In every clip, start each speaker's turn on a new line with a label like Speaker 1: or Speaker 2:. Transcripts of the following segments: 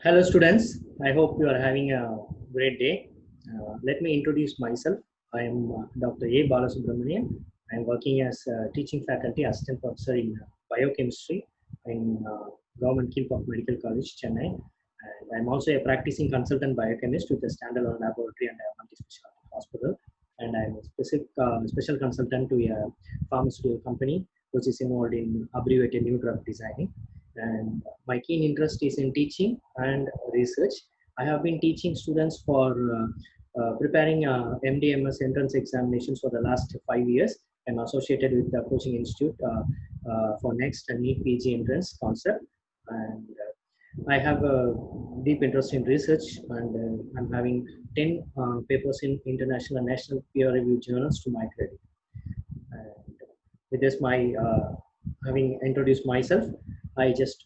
Speaker 1: Hello students, I hope you are having a great day. Let me introduce myself. I am Dr. A. Balasubramanian. I am working as a teaching faculty assistant professor in biochemistry in Government Kilp of Medical College, Chennai. And I'm also a practicing consultant biochemist with a standalone laboratory and a multi-specialty hospital. And I'm a special consultant to a pharmaceutical company which is involved in abbreviated new drug designing. And my keen interest is in teaching and research. I have been teaching students for preparing MDMS entrance examinations for the last 5 years. I'm associated with the coaching institute for next NEET PG entrance concept, and I have a deep interest in research, and I'm having 10 papers in international and national peer-reviewed journals to my credit. And with this, having introduced myself, I just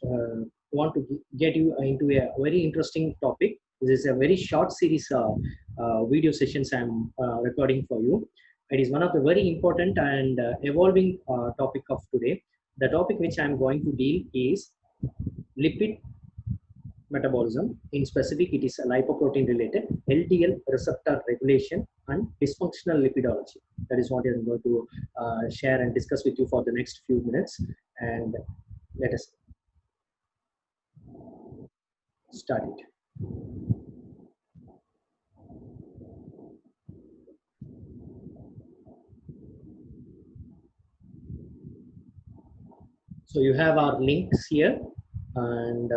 Speaker 1: want to get you into a very interesting topic. This is a very short series video sessions I'm recording for you. It is one of the very important and evolving topic of today. The topic which I'm going to deal is lipid metabolism. In specific, it is a lipoprotein related LDL receptor regulation and dysfunctional lipidology. That is what I'm going to share and discuss with you for the next few minutes. And let us start it. So you have our links here, and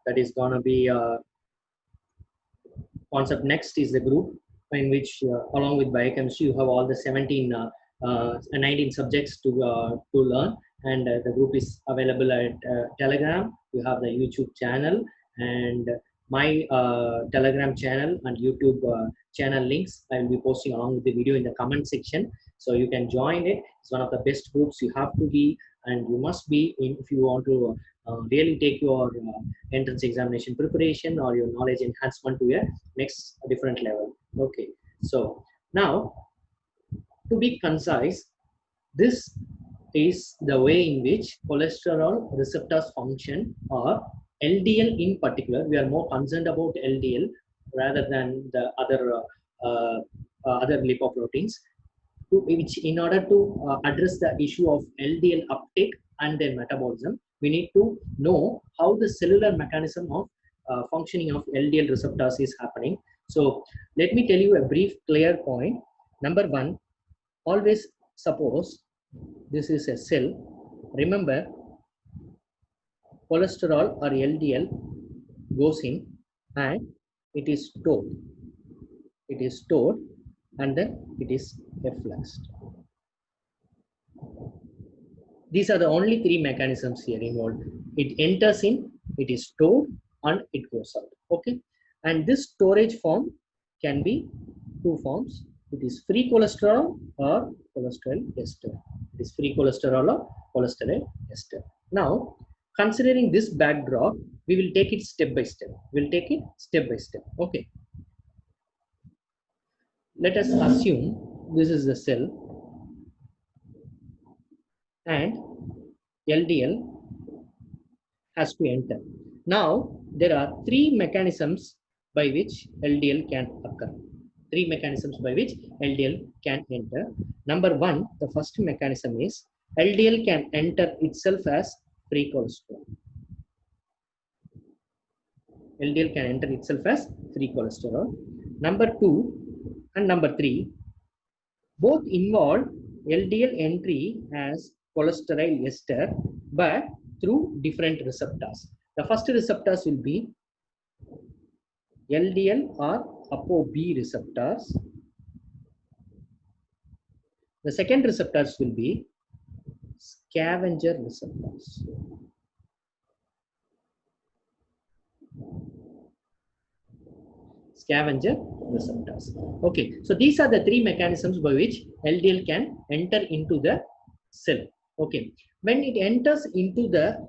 Speaker 1: that is going to be concept. Next is the group in which along with biochemistry you have all the 19 subjects to learn, and the group is available at Telegram. You have the YouTube channel and my Telegram channel and YouTube channel links I will be posting along with the video in the comment section, so you can join it. It's one of the best groups. You have to be and you must be in if you want to really take your entrance examination preparation or your knowledge enhancement to a next different level. Okay, so now to be concise, this is the way in which cholesterol receptors function, or LDL in particular. We are more concerned about LDL rather than the other lipoproteins, which in order to address the issue of LDL uptake and their metabolism, we need to know how the cellular mechanism of functioning of LDL receptors is happening. So let me tell you a brief clear point. Number one, always suppose this is a cell. Remember, cholesterol or LDL goes in and it is stored. It is stored and then it is effluxed. These are the only three mechanisms here involved. It enters in, it is stored, and it goes out. Okay, and this storage form can be two forms. It is free cholesterol or cholesterol ester. It is free cholesterol or cholesterol ester. Now, considering this backdrop, we will take it step by step. We'll take it step by step. Okay. Let us assume this is the cell and LDL has to enter. Now, there are three mechanisms by which LDL can occur. Three mechanisms by which LDL can enter. Number one, the first mechanism is LDL can enter itself as free cholesterol. LDL can enter itself as free cholesterol. Number two and number three, both involve LDL entry as cholesterol ester, but through different receptors. The first receptors will be LDL or ApoB receptors. The second receptors will be scavenger receptors. Scavenger receptors. Okay, so these are the three mechanisms by which LDL can enter into the cell. Okay, when it enters into the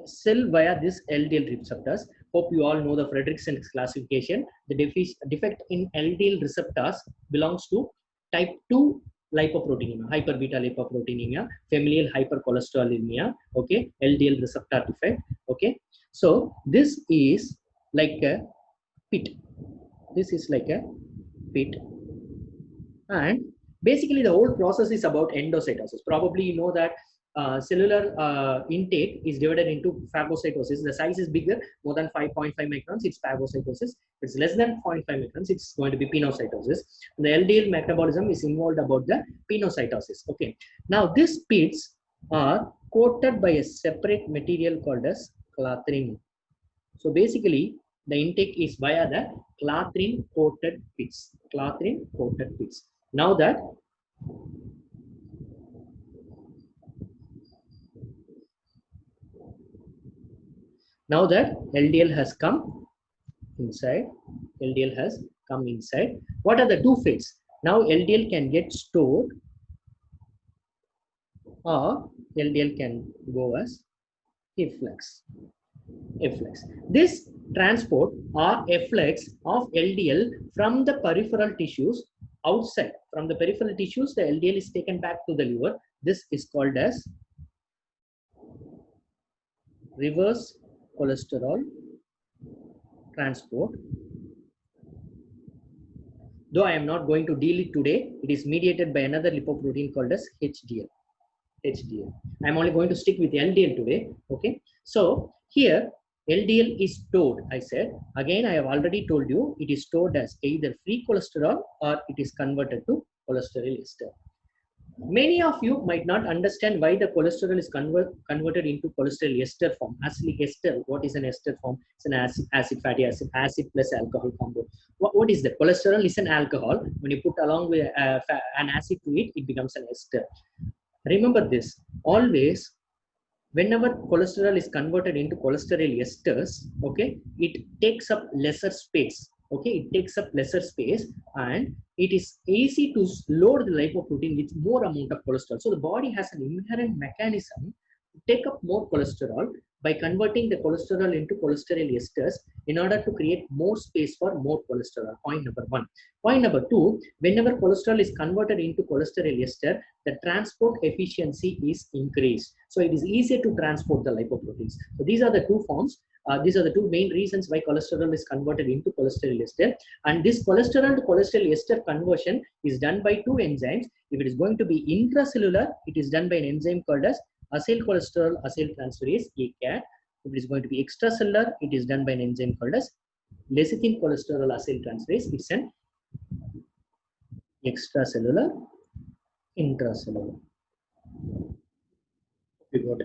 Speaker 1: cell via this LDL receptors, hope you all know the Frederickson's classification. The defect in LDL receptors belongs to type 2 lipoproteinemia, hyperbeta lipoproteinemia, familial hypercholesterolemia. Okay, LDL receptor defect. Okay, so this is like a pit. This is like a pit. And basically the whole process is about endocytosis. Probably you know that cellular intake is divided into phagocytosis. The size is bigger, more than 5.5 microns, it's phagocytosis. If it's less than 0.5 microns, it's going to be pinocytosis. The LDL metabolism is involved about the pinocytosis. Okay. Now these pits are coated by a separate material called as clathrin. So basically the intake is via the clathrin coated pits. Clathrin coated pits. Now that LDL has come inside, LDL has come inside. What are the two fates? Now LDL can get stored or LDL can go as efflux. This transport or efflux of LDL from the peripheral tissues outside, from the peripheral tissues, the LDL is taken back to the liver. This is called as reverse cholesterol transport. Though I am not going to deal it today, it is mediated by another lipoprotein called as HDL. I am only going to stick with LDL today. Okay. So here LDL is stored. I said again, I have already told you it is stored as either free cholesterol or it is converted to cholesterol ester. Many of you might not understand why the cholesterol is converted into cholesterol ester form. Acylic ester, what is an ester form? It's an acid fatty acid, acid plus alcohol compound. What is the cholesterol? Is an alcohol. When you put along with an acid to it, it becomes an ester. Remember this, always whenever cholesterol is converted into cholesterol esters, okay, it takes up lesser space. Okay, it takes up lesser space and it is easy to load the lipoprotein with more amount of cholesterol. So the body has an inherent mechanism to take up more cholesterol by converting the cholesterol into cholesterol esters in order to create more space for more cholesterol. Point number one. Point number two, whenever cholesterol is converted into cholesterol ester, the transport efficiency is increased. So it is easier to transport the lipoproteins. So these are the two forms. These are the two main reasons why cholesterol is converted into cholesterol ester. And this cholesterol to cholesterol ester conversion is done by two enzymes. If it is going to be intracellular, it is done by an enzyme called as acylcholesterol acyltransferase ACAT. If it is going to be extracellular, it is done by an enzyme called as lecithin cholesterol acyltransferase. It's an extracellular, intracellular. We got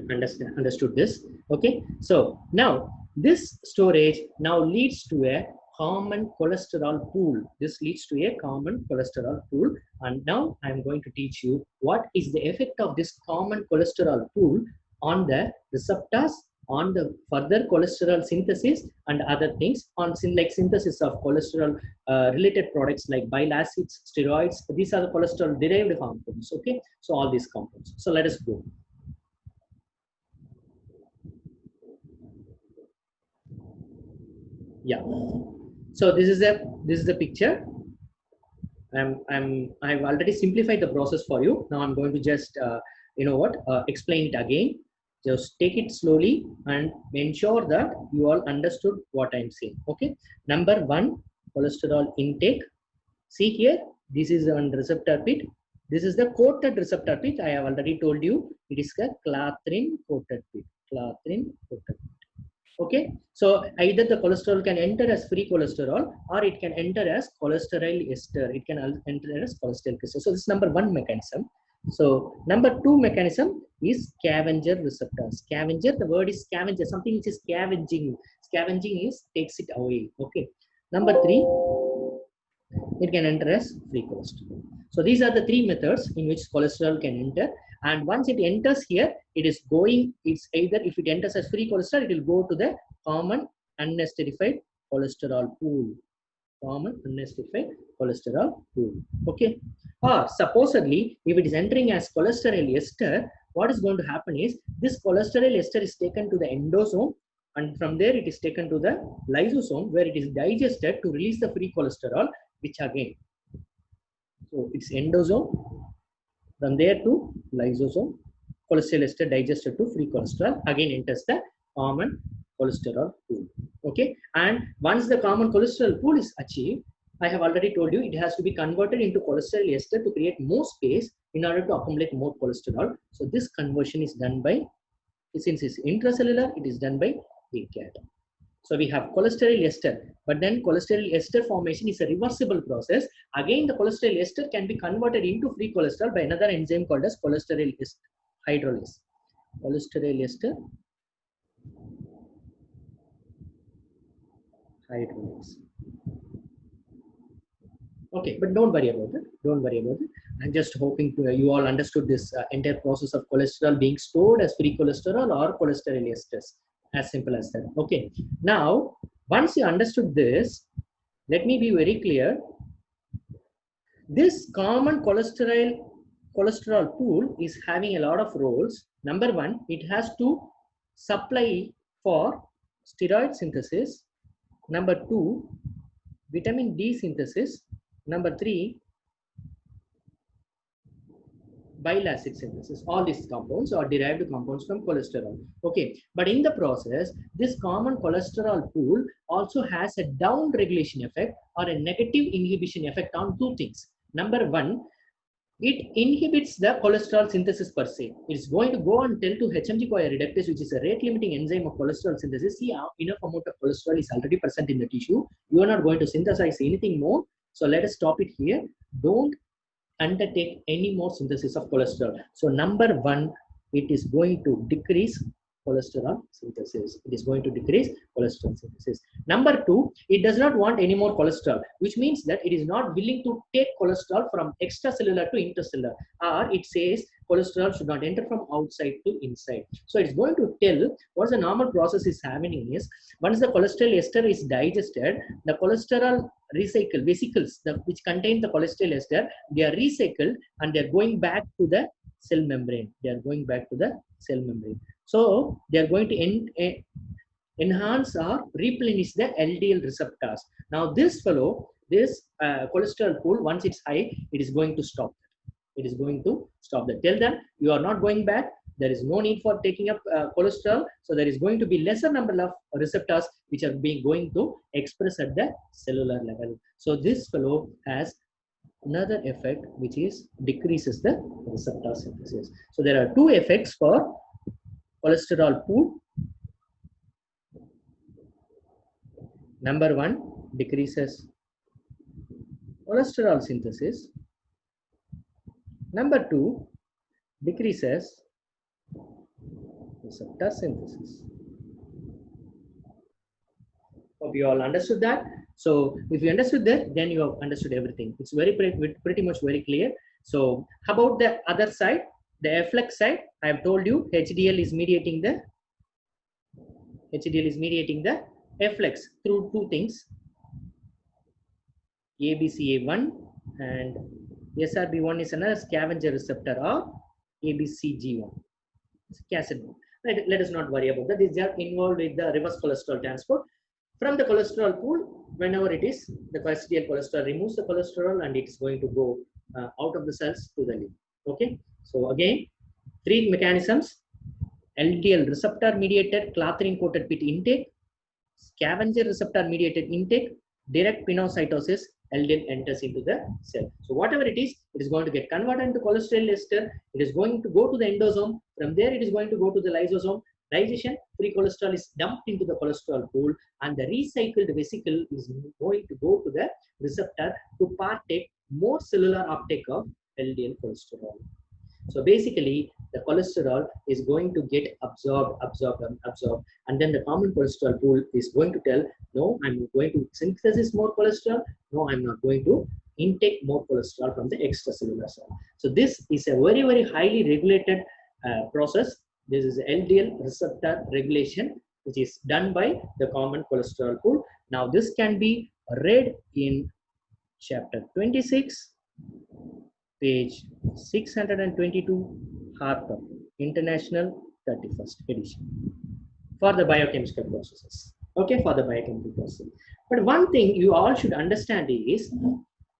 Speaker 1: understood this. Okay, so now this storage now leads to a common cholesterol pool. This leads to a common cholesterol pool. And now I'm going to teach you what is the effect of this common cholesterol pool on the receptors, on the further cholesterol synthesis and other things, on like synthesis of cholesterol related products like bile acids, steroids. These are the cholesterol derived compounds. Okay, so all these compounds. So let us go. Yeah, so this is the picture. I've already simplified the process for you. Now I'm going to just explain it again. Just take it slowly and ensure that you all understood what I'm saying. Okay, number one, cholesterol intake. See here, this is on receptor pit. This is the coated receptor pit. I have already told you it is a clathrin coated pit. Clathrin coated pit. Okay, so either the cholesterol can enter as free cholesterol or it can enter as cholesterol ester. It can enter as cholesterol ester. So this is number one mechanism. So number two mechanism is scavenger receptor. Scavenger, the word is scavenger, something which is scavenging. Scavenging is takes it away. Okay. Number three, it can enter as free cholesterol. So these are the three methods in which cholesterol can enter. And once it enters here, it is going, it's either if it enters as free cholesterol, it will go to the common unesterified cholesterol pool. Common unesterified cholesterol pool. Okay. Or supposedly, if it is entering as cholesterol ester, what is going to happen is this cholesterol ester is taken to the endosome, and from there it is taken to the lysosome where it is digested to release the free cholesterol, which again, so it's endosome, from there to lysosome, cholesterol ester digested to free cholesterol, again enters the common cholesterol pool. Okay, and once the common cholesterol pool is achieved, I have already told you it has to be converted into cholesterol ester to create more space in order to accumulate more cholesterol. So this conversion is done by, since it's intracellular, it is done by ACAT. So we have cholesterol ester, but then cholesterol ester formation is a reversible process. Again, the cholesterol ester can be converted into free cholesterol by another enzyme called as cholesterol ester hydrolase. Cholesterol ester hydrolase. Okay, but don't worry about it. Don't worry about it. I'm just hoping to, you all understood this entire process of cholesterol being stored as free cholesterol or cholesterol esters. As simple as that. Okay. Now, once you understood this, let me be very clear. This common cholesterol pool is having a lot of roles. Number one, it has to supply for steroid synthesis. Number two, vitamin D synthesis. Number three, bile acid synthesis. All these compounds are derived compounds from cholesterol. Okay, but in the process, this common cholesterol pool also has a down regulation effect or a negative inhibition effect on two things. Number one, it inhibits the cholesterol synthesis per se. It's going to go and tell to HMG-CoA reductase, which is a rate-limiting enzyme of cholesterol synthesis. See, enough amount of cholesterol is already present in the tissue. You are not going to synthesize anything more. So let us stop it here. Don't undertake any more synthesis of cholesterol. So number one, it is going to decrease cholesterol synthesis. It is going to decrease cholesterol synthesis. Number two, it does not want any more cholesterol, which means that it is not willing to take cholesterol from extracellular to intercellular, or it says cholesterol should not enter from outside to inside. So it's going to tell what the normal process is happening is, once the cholesterol ester is digested, the cholesterol vesicles which contain the cholesterol ester, they are recycled and they are going back to the cell membrane. They are going back to the cell membrane. So they are going to enhance or replenish the LDL receptors. Now this cholesterol pool, once it's high, it is going to stop. It is going to stop that. Tell them you are not going back. There is no need for taking up cholesterol. So there is going to be lesser number of receptors which are going to express at the cellular level. So this fellow has another effect which is decreases the receptor synthesis. So there are two effects for cholesterol pool. Number one, decreases cholesterol synthesis. Number two, decreases receptor synthesis. Hope you all understood that. So if you understood that, then you have understood everything. It's pretty much very clear. So how about the other side, the efflux side? I have told you HDL is mediating the efflux through two things, ABCA1 and SRB1 is another scavenger receptor, or ABCG1. It's a cassette. Let us not worry about that. These are involved with the reverse cholesterol transport. From the cholesterol pool, whenever it is, the HDL cholesterol removes the cholesterol and it is going to go out of the cells to the liver. Okay. So again, three mechanisms: LDL receptor mediated clathrin coated pit intake, scavenger receptor mediated intake, direct pinocytosis, LDL enters into the cell. So whatever it is going to get converted into cholesterol ester. It is going to go to the endosome. From there, it is going to go to the lysosome. Digestion, free cholesterol is dumped into the cholesterol pool, and the recycled vesicle is going to go to the receptor to partake more cellular uptake of LDL cholesterol. So basically, the cholesterol is going to get absorbed, and then the common cholesterol pool is going to tell, no, I'm going to synthesize more cholesterol. No, I'm not going to intake more cholesterol from the extracellular cell. So this is a very, very highly regulated process. This is LDL receptor regulation, which is done by the common cholesterol pool. Now this can be read in chapter 26, page 622, Harper, International 31st edition, for the biochemical processes. Okay, for the biochemical process. But one thing you all should understand is,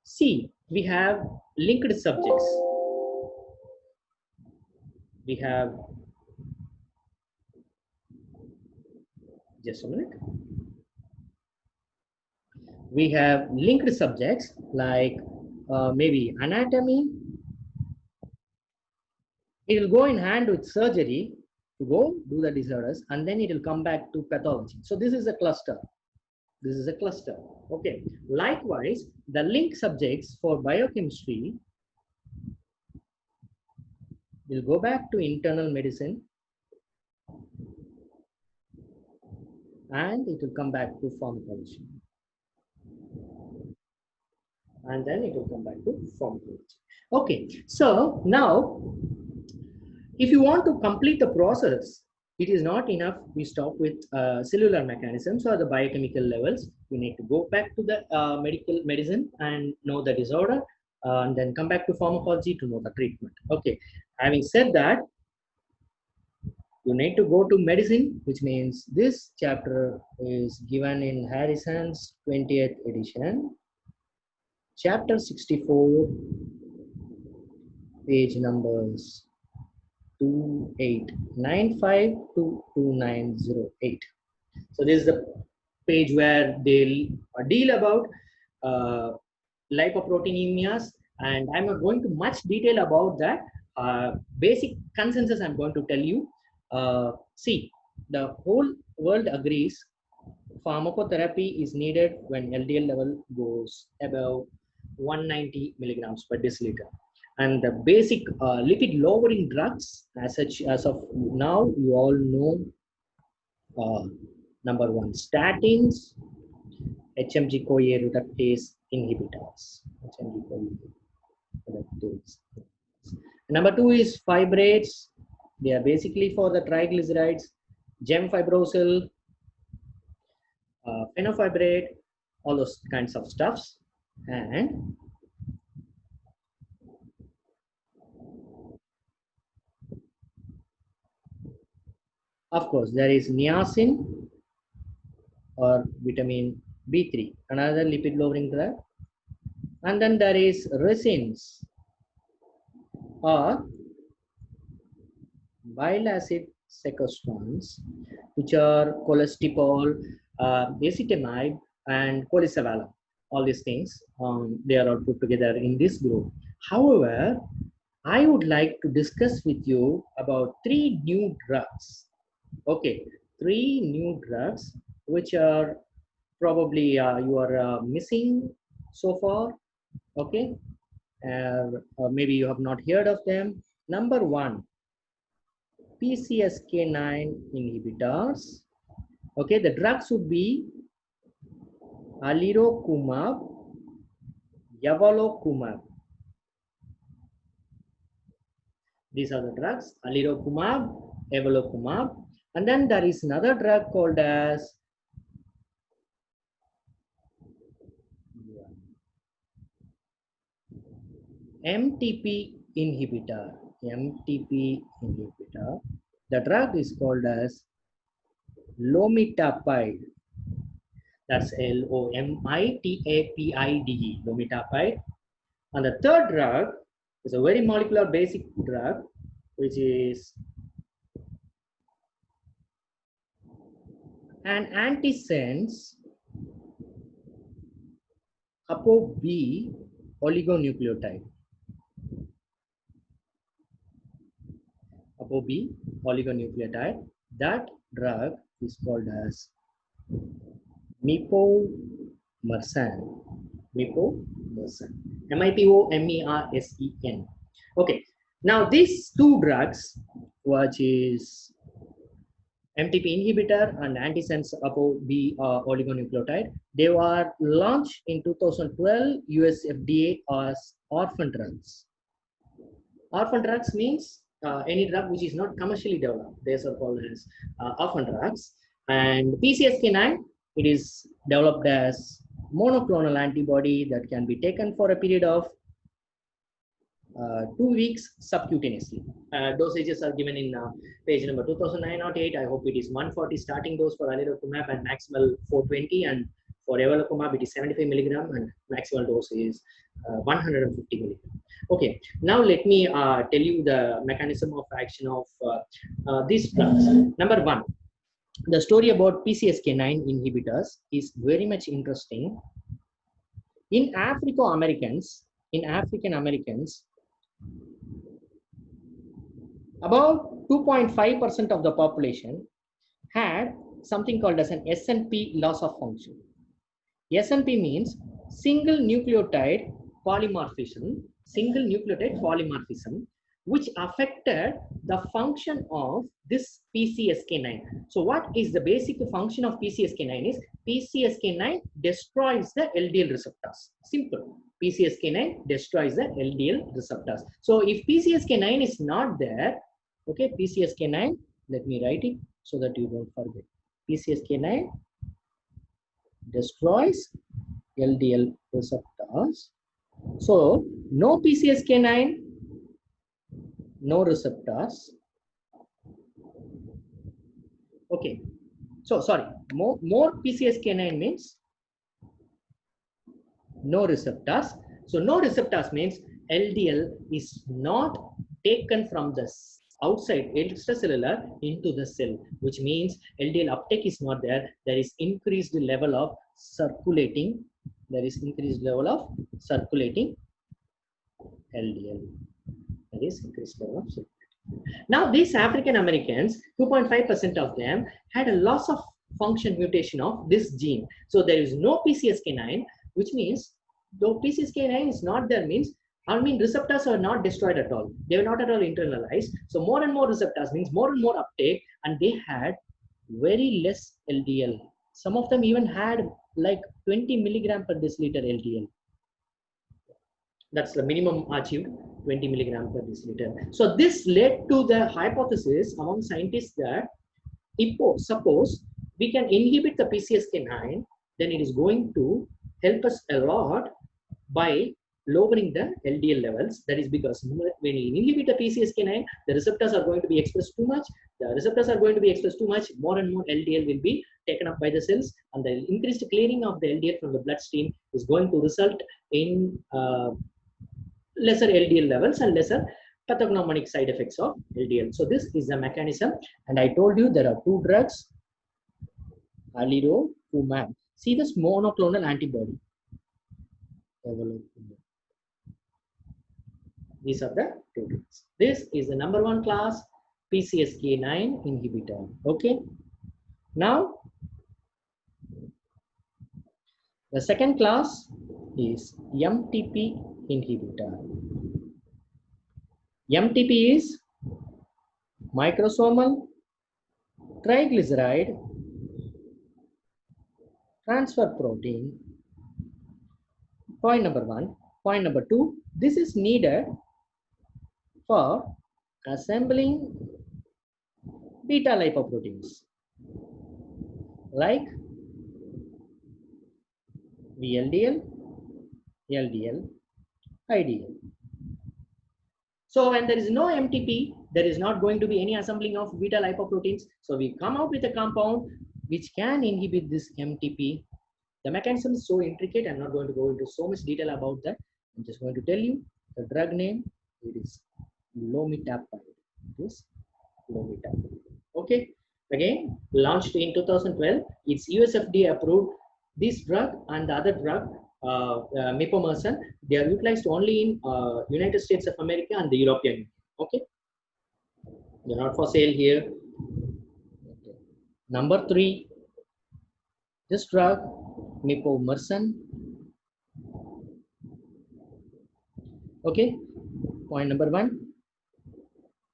Speaker 1: see, we have linked subjects. We have, just a minute. we have linked subjects like maybe anatomy. It will go in hand with surgery to go do the disorders, and then it will come back to pathology. So this is a cluster. This is a cluster. Okay. Likewise, the link subjects for biochemistry will go back to internal medicine, and it will come back to pharmacology. And then it will come back to pharmacology. Okay. So now, if you want to complete the process, it is not enough we stop with cellular mechanisms or the biochemical levels. We need to go back to the medical medicine and know the disorder, and then come back to pharmacology to know the treatment. Okay. Having said that, you need to go to medicine, which means this chapter is given in Harrison's 20th edition, chapter 64, page numbers 2895 to 2908. So this is the page where they'll deal about lipoproteinemias, and I'm not going to much detail about that. Basic consensus I'm going to tell you. See, the whole world agrees pharmacotherapy is needed when LDL level goes above 190 milligrams per deciliter. And the basic lipid lowering drugs as such, as of now, you all know, number one, statins, HMG-CoA reductase inhibitors. HMG-CoA reductase. Number two is fibrates. They are basically for the triglycerides, gemfibrozil, fenofibrate, all those kinds of stuffs. And of course, there is niacin or vitamin B3, another lipid lowering drug. And then there is resins or bile acid sequestrants, which are cholesterol, acetamide, and polysavalum. All these things, they are all put together in this group. However, I would like to discuss with you about 3 new drugs. Okay, 3 new drugs which are probably you are missing so far. Okay, or maybe you have not heard of them. Number 1, PCSK9 inhibitors. Okay, the drugs would be alirocumab, yavalocumab. These are the drugs, alirocumab, yavalocumab. And then there is another drug called as MTP inhibitor. MTP inhibitor. The drug is called as lomitapide. That's Lomitapide, lomitapide. And the third drug is a very molecular basic drug, which is an antisense ApoB oligonucleotide. ApoB oligonucleotide. That drug is called as mipomersen. Mipomersen. MIPOMERSEN. Okay. Now these 2 drugs, which is MTP inhibitor and antisense ApoB oligonucleotide, they were launched in 2012 US FDA as orphan drugs. Orphan drugs means any drug which is not commercially developed. These are called as orphan drugs. And PCSK9, it is developed as monoclonal antibody that can be taken for a period of 2 weeks subcutaneously. Dosages are given in page number 2908. I hope it is 140 starting dose for alirocumab and maximal 420, and for yavalocumab it is 75 milligram and maximal dose is 150 milligram. Okay, now let me tell you the mechanism of action of these drugs. Number 1, the story about PCSK9 inhibitors is very much interesting. In African Americans, about 2.5% of the population had something called as an SNP loss of function. SNP means single nucleotide polymorphism, which affected the function of this PCSK9. So what is the basic function of PCSK9 is PCSK9 destroys the LDL receptors. Simple. PCSK9 destroys the LDL receptors. So if PCSK9 is not there, okay, PCSK9, let me write it so that you don't forget. PCSK9 destroys LDL receptors. So no PCSK9, no receptors. Okay. So sorry, more PCSK9 means no receptors. So no receptors means LDL is not taken from the outside extracellular into the cell, which means LDL uptake is not there. There is increased level of circulating. There is increased level of circulating LDL. There is increased level of circulating. Now these African Americans, 2.5% of them had a loss of function mutation of this gene. So there is no PCSK9, which means though PCSK9 is not there means receptors are not destroyed at all. They were not at all internalized. So more and more receptors means more and more uptake, and they had very less LDL. Some of them even had like 20 milligram per deciliter LDL. That's the minimum achieved, 20 milligram per deciliter. So this led to the hypothesis among scientists that if suppose we can inhibit the PCSK9, then it is going to help us a lot by lowering the LDL levels. That is because when you inhibit the PCSK9, the receptors are going to be expressed too much. The receptors are going to be expressed too much. More and more LDL will be taken up by the cells, and the increased clearing of the LDL from the bloodstream is going to result in lesser LDL levels and lesser pathognomonic side effects of LDL. So this is the mechanism, and I told you there are two drugs, alirocumab. See this monoclonal antibody. These are the two drugs. This is the number one class, PCSK9 inhibitor. Okay. Now, the second class is MTP inhibitor. MTP is microsomal triglyceride transfer protein. Point number one. Point number two, this is needed for assembling beta lipoproteins like VLDL, LDL, IDL. So when there is no MTP, there is not going to be any assembling of beta lipoproteins. So we come out with a compound which can inhibit this MTP. The mechanism is so intricate, I'm not going to go into so much detail about that. I'm just going to tell you the drug name. It is lomitapide. This lomitapide. Okay. Again, launched in 2012. It's US FDA approved. This drug and the other drug, mipomersen, they are utilized only in United States of America and the European Union. Okay. They're not for sale here. Okay. Number three, this drug, mipomersen. Okay. Point number one,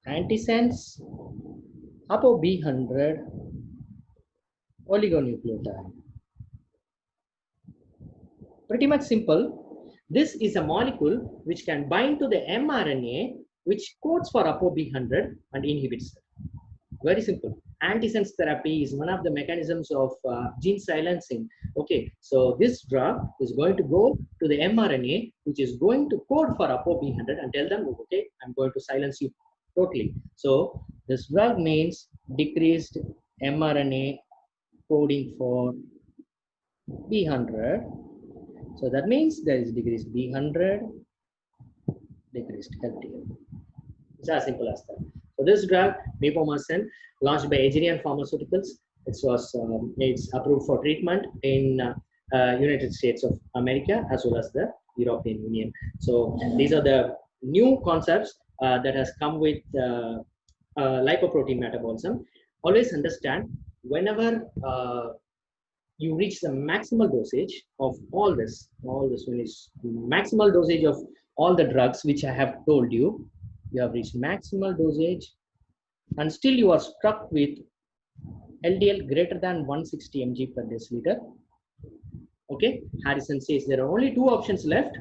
Speaker 1: Antisense ApoB100 oligonucleotide. Pretty much simple. This is a molecule which can bind to the mRNA which codes for ApoB100 and inhibits it. Very simple. Antisense therapy is one of the mechanisms of gene silencing. Okay, so this drug is going to go to the mRNA which is going to code for ApoB100 and tell them, okay, I'm going to silence you totally. So this drug means decreased mRNA coding for B100. So that means there is decreased B100, decreased LDL. It's as simple as that. So this drug, mipomersen, launched by Agerian Pharmaceuticals. It's approved for treatment in United States of America as well as the European Union. So these are the new concepts that has come with lipoprotein metabolism. Always understand, whenever you reach the maximal dosage of all this when is maximal dosage of all the drugs which I have told you, you have reached maximal dosage and still you are stuck with LDL greater than 160 mg per deciliter. Okay, Harrison says there are only two options left.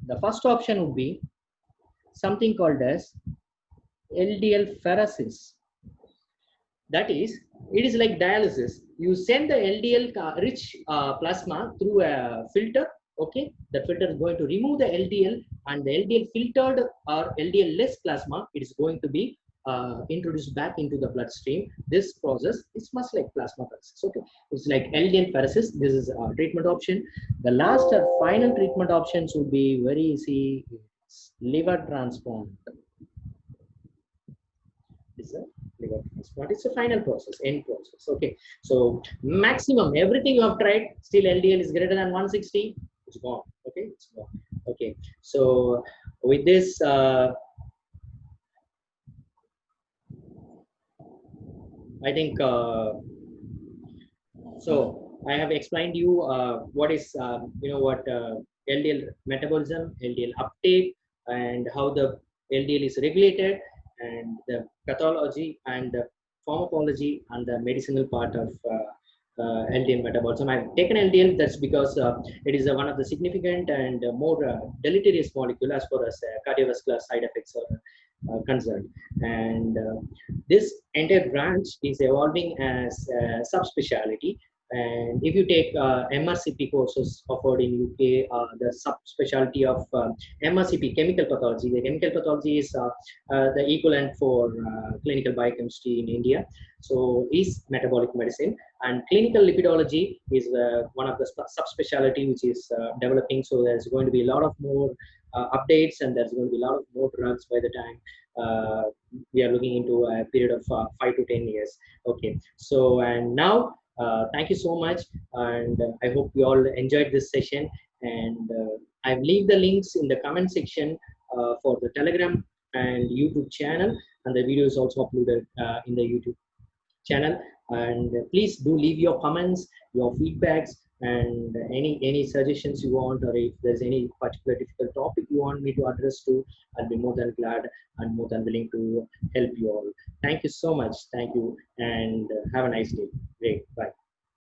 Speaker 1: The first option would be something called as LDL pheresis. That is, it is like dialysis. You send the LDL rich plasma through a filter. Okay, the filter is going to remove the LDL, and the LDL filtered or LDL less plasma, it is going to be introduced back into the bloodstream. This process is much like plasma pheresis. Okay, it's like LDL pheresis. This is a treatment option. The last or final treatment options would be very easy. Liver transplant. Is a liver transplant. It's a final process, end process. Okay, so maximum everything you have tried, still LDL is greater than 160. It's gone. Okay, it's gone. Okay, so with this. I think so. I have explained you what is what LDL metabolism, LDL uptake, and how the LDL is regulated, and the pathology and the pharmacology and the medicinal part of LDL metabolism. I've taken LDL. That's because it is one of the significant and more deleterious molecule as far as cardiovascular side effects are concerned. And this entire branch is evolving as a subspecialty. And if you take MRCP courses offered in UK, the subspecialty of MRCP, chemical pathology. The chemical pathology is the equivalent for clinical biochemistry in India. So is metabolic medicine, and clinical lipidology is one of the subspecialty which is developing. So there's going to be a lot of more updates, and there's going to be a lot of more drugs by the time we are looking into a period of 5 to 10 years. Okay, so and now thank you so much, and I hope you all enjoyed this session. And I've leave the links in the comment section for the Telegram and YouTube channel, and the video is also uploaded in the YouTube channel. And please do leave your comments, your feedbacks, and any suggestions you want, or if there's any particular difficult topic you want me to address to, I'll be more than glad and more than willing to help you all. Thank you so much. Thank you, and have a nice day. Great. Bye.